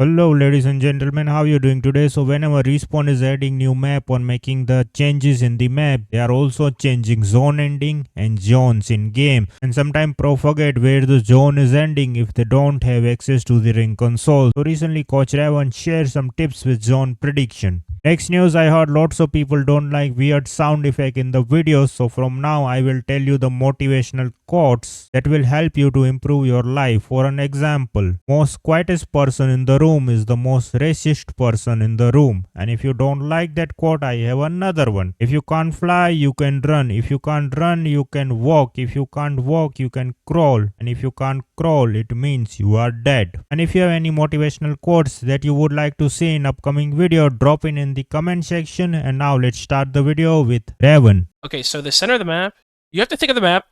Hello ladies and gentlemen, how are you doing today? So whenever Respawn is adding new map or making the changes in the map, they are also changing zone ending and zones in game. And sometimes pro forget where the zone is ending if they don't have access to the ring console. So recently Coach Raven shared some tips with zone prediction. Next news, I heard lots of people don't like weird sound effect in the videos, so from now I will tell you the motivational quotes that will help you to improve your life. For an example, most quietest person in the room is the most racist person in the room. And if you don't like that quote, I have another one. If you can't fly, you can run. If you can't run, you can walk. If you can't walk, you can crawl. And if you can't crawl, it means you are dead. And if you have any motivational quotes that you would like to see in upcoming video, drop in the comment section. And now let's start the video with Raven. Okay, so the center of the map, you have to think of the map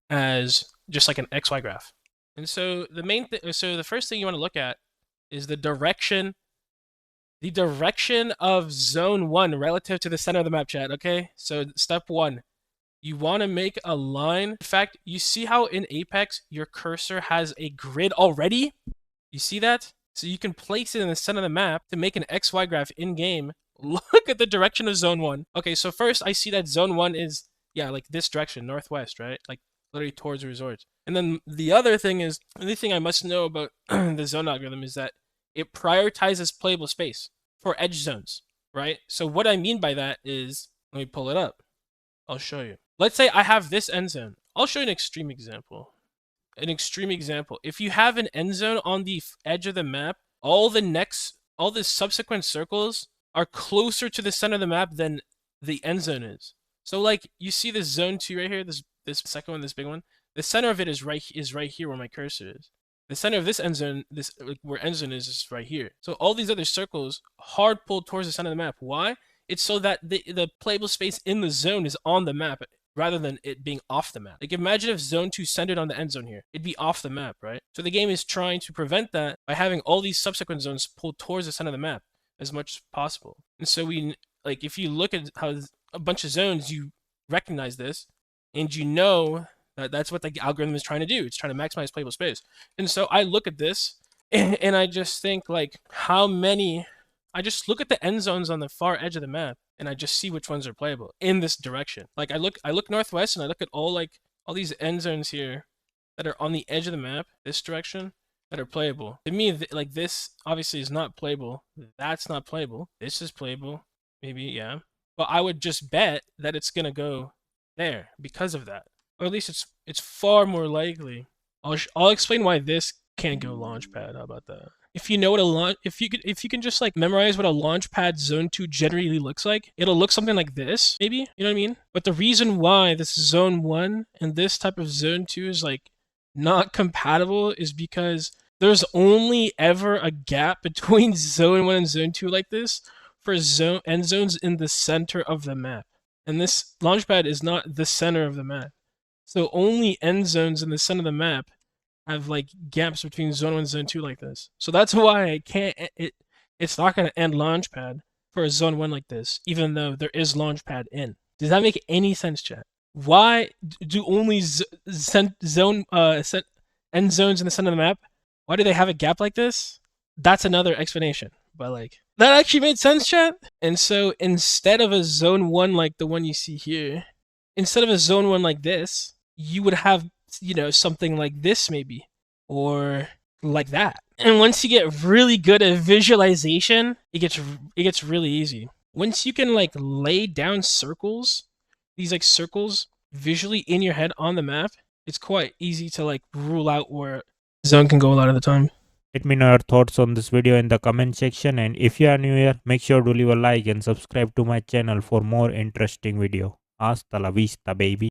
as just like an XY graph. And so the first thing you want to look at is the direction of zone 1 relative to the center of the map, chat, okay? So step 1, you want to make a line. In fact, you see how in Apex your cursor has a grid already? You see that? So you can place it in the center of the map to make an XY graph in game. Look at the direction of zone 1. Okay, so first I see that zone 1 is, yeah, like this direction, northwest, right? Like literally towards the resort. And then the other thing I must know about the zone algorithm is that it prioritizes playable space for edge zones, right? So what I mean by that is, let me pull it up. I'll show you. Let's say I have this end zone. I'll show you an extreme example. If you have an end zone on the edge of the map, all the subsequent circles are closer to the center of the map than the end zone is. So like you see this zone 2 right here, this second one, this big one. The center of it is right here where my cursor is. The center of this end zone, where end zone is right here. So all these other circles hard pulled towards the center of the map. Why? It's so that the playable space in the zone is on the map rather than it being off the map. Like imagine if zone 2 centered on the end zone here. It'd be off the map, right? So the game is trying to prevent that by having all these subsequent zones pulled towards the center of the map as much as possible. And so if you look at how a bunch of zones, you recognize this and you know that that's what the algorithm is trying to do. It's trying to maximize playable space. And so I look at this and I just think like I just look at the end zones on the far edge of the map and I just see which ones are playable in this direction. Like I look northwest and I look at all these end zones here that are on the edge of the map, this direction, that are playable. To me, like this obviously is not playable. That's not playable. This is playable. Maybe, yeah. But I would just bet that it's gonna go there because of that. Or at least it's far more likely. I'll explain why this can't go launchpad. How about that? If you know what if you can just like memorize what a launchpad zone 2 generally looks like, it'll look something like this, maybe. You know what I mean? But the reason why this zone 1 and this type of zone 2 is like not compatible is because there's only ever a gap between zone 1 and zone 2 like this for end zones in the center of the map. And this launchpad is not the center of the map. So only end zones in the center of the map have like gaps between zone 1 and zone 2 like this. So that's why it's not going to end launchpad for a zone 1 like this, even though there is launchpad in. Does that make any sense, chat? Why do only end zones in the center of the map, why do they have a gap like this? That's another explanation. But like, that actually made sense, chat? And so instead of a zone 1 like the one you see here, instead of a zone 1 like this, you would have, something like this maybe, or like that. And once you get really good at visualization, it gets really easy. Once you can like lay down circles, these like circles visually in your head on the map, it's quite easy to like rule out where zone can go a lot of the time. Let me know your thoughts on this video in the comment section, and if you are new here, make sure to leave a like and subscribe to my channel for more interesting video. Hasta la vista, baby.